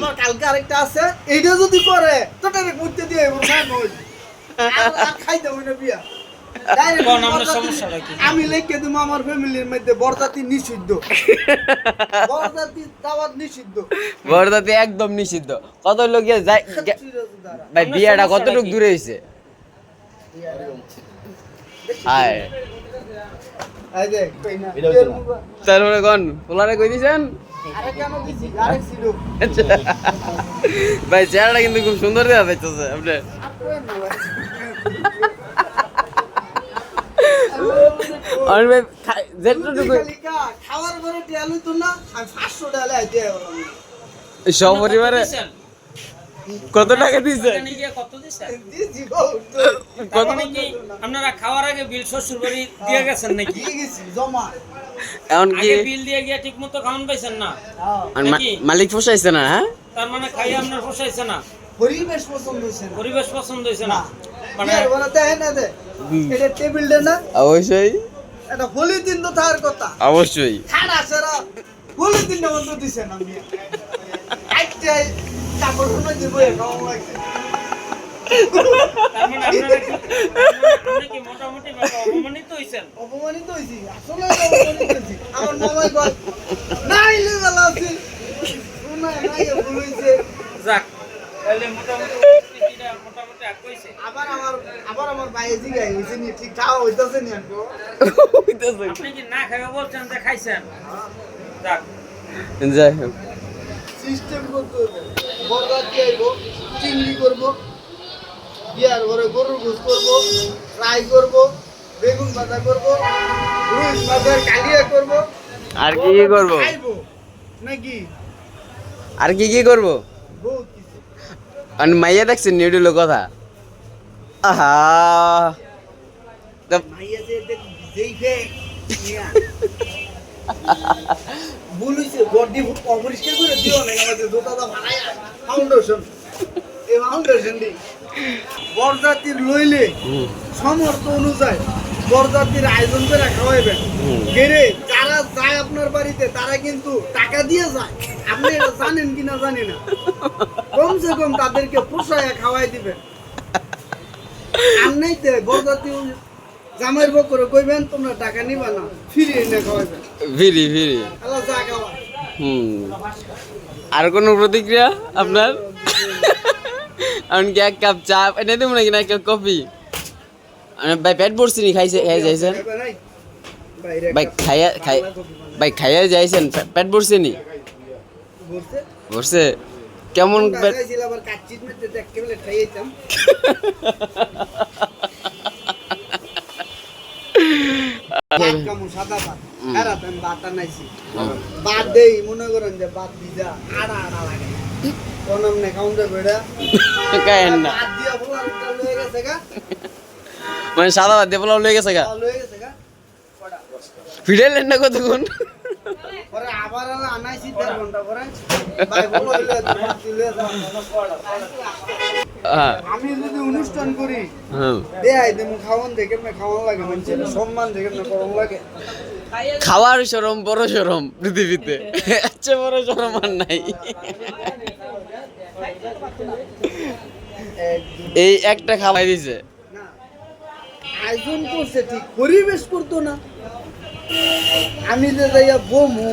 আমার কালকে আরেকটা আছে এইটা যদি করে তো ডাইরেক্ট মুতে দিয়ে খাইতে হবে না বিয়া আমি লিখে দিব আমার ফ্যামিলির মধ্যে বরযাত্রী নিষিদ্ধ বরযাত্রী দাওয়াত নিষিদ্ধ বরযাত্রী একদম নিষিদ্ধ কত লোক যায় ভাই বিয়াটা কতটুকু দূরে হইছে হায় তারপরে কোন পোলারে কই দিছেন ভাই চেহারাটা কিন্তু খুব সুন্দর দেখা যাচ্ছে আপনি আর ভাই যেটুকু খাওয়ার পরে টিয়ালু তো না আমি 500 টাকা আইতে সব পরিবারে কত টাকা দিছেন কত দিছেন কত নাকি আপনারা খাওয়ার আগে বিল শ্বশুর বাড়ি দিয়ে গেছেন নাকি দিয়ে গেছি জমা এখন কি আগে বিল দিয়ে গিয়া ঠিকমতো খাওয়ান পাইছেন না মালিক পোষাইছে না হ্যাঁ তার মানে খাইয়ে আপনার পোষাইছে না পরিবেশ পছন্দ হইছে না পরিবেশ পছন্দ হইছে না মানে বিয়ার বলে দেয় না দে এটা টেবিলটা না অবশ্যই এটা হোলি দিন তো তার কথা অবশ্যই খাড়া সেরা হোলি দিন বন্ধ দিছেন আমি আইতে কাপড় শুনে দিব এরকম লাগছে তার মানে আপনারা কি মোটামুটি অপমানিত হইছেন অপমানিত হইছি আসলে অপমানিত হইছি আমার মামাই কয় নাই লেভেল আছে শোনা নাই বলইছে যাক তাহলে মোটামুটি আগ কইছে আবার আমার বাইরে জিগাই হইছে নি ঠিক খাওয়া হইতাছে নি আনকো হইতাছে আপনি কি না খাইবা বলছেন যে খাইছেন যাক যাই হোক সিস্টেম করতে হবে বরযাত্রী আইবো চিংড়ি করবো বিয়ার ঘরে গরুর গোস করবো ফ্রাই করবো বেগুন ভাজা করবো রুই মাছের কালিয়া করবো আর কি কি করব খাইবো নাকি আর কি কি করব বহুত কিছু আমি মাইয়া দেখছেন নিউডুল কথা আহা মাইয়া যে দেখে বলিছে বডি অপরিষ্কার করে দিও না আমাদের জোতাটা ভাড়ায়া ফাউন্ডেশন এই ফাউন্ডেশন দি বরযাত্রীর লইলে সমর্থ অনুযায়ী বরযাত্রীর আয়োজন করে খাওয়াইবেন গেরে যারা যায় আপনার বাড়িতে তারা কিন্তু টাকা দিয়ে যায় আপনি এটা জানেন কিনা জানি না কমসে কম তাদেরকে পোষায় খাওয়াই দিবেন আর নাইতে বরযাত্রী জামাইর বকরে কইবেন তোমরা টাকা নিবা না ফ্রি এনে খাওয়াইবেন ফিরি আল্লাহ যা খাওয়া আর কোনো প্রতিক্রিয়া আপনার এমনকি এক কাপ চা এনে দেবো নাকি না এক কাপ কফি ভাই পেট ভরছি নি খাই যাইছেন ভাই খাইয়া যাইছেন পেট ভরছে নি ভরছে কেমন পেট আবার কাচ্চি মেতে দেখতে বলে খাইতাম কামু সাদা ভাত এরা তেম ভাত আনাইছি ভাত দেই মনে করেন যে ভাত দিজা আড়া লাগে কোনম নে কাউন্টার বেড়া কায়েন না ভাত দিয়া বলাটা লয়ে গেছে গা মানে সাদা ভাত দিয়ে পোলাও লয়ে গেছে গা লয়ে গেছে গা কটা ফিডাইলেন না কতক্ষণ পরে আবার আনাইছি 1.5 ঘন্টা পরে ভাই বলো দিলে আমি যদি অনুষ্ঠান করি দেই দেম খাওয়ান দেখে না খাওয়ান লাগে মানুষের সম্মান দেখে না করম লাগে খাওয়ার শরম বড় শরম পৃথিবীতে আচ্ছা বড় শরম আর নাই এই একটা খাওয়াই দিছে না আয়োজন করছে ঠিক পরিবেশ করতো না আমি যে যাইয়া বমু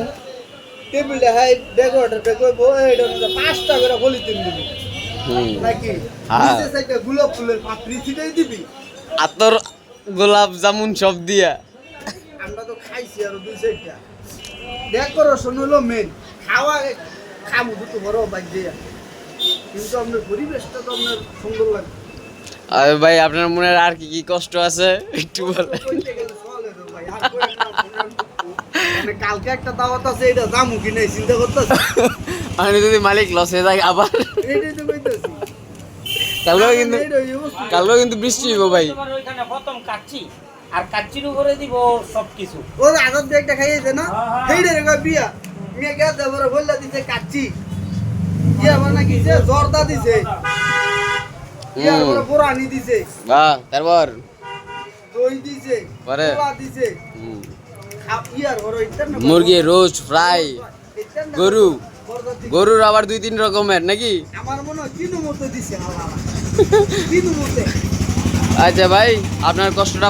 টেবিলে হাই ডেকোরেটর কে কইবো এইটা 5টা করে বলি তিন দিবি নাকি নিচে সাইডে গোলাপ ফুলের পাপড়ি ছিটাই দিবি আতর গোলাপ জামুন সব দিয়া আমরা তো খাইছি আর দুই সাইডটা ডেকোরেশন হলো মেন খাওয়া খামু দুটো বড় বাইক দিয়া কিন্তু আপনার পরিবেশটা তো আপনার সুন্দর লাগে আর ভাই আপনার মনের আর কি কি কষ্ট আছে একটু বলেন মানে কালকে একটা দাওয়াত আছে এটা জামু কি নাই চিন্তা করতেছি আমি যদি মালিক লসে যায় আবার এইটাই তো কইতাছি কালকে কিন্তু বৃষ্টি হইব ভাই ওইখানে প্রথম কাচ্চি আর কাচ্চির উপরে দিব সবকিছু ওর আগত দিয়ে একটা খাইয়েছে না সেইটা রে বিয়া মিয়া গেছে বড় বললা দিছে কাচ্চি ইয়া মানে কিছে জর্দা দিছে ইয়া বড় পুরানি দিছে বাহ তারপর দই দিছে পরে কলা দিছে ইয়ার বড় ইন্টারনেট মুরগি রোজ ফ্রাই গরু বরযাত্রী গরুর আবার 2-3 রকমের নাকি? আমার মনে হয় তিনু মতো দিছে আল্লাহ তিনু মতে আচ্ছা ভাই, আপনার কষ্টটা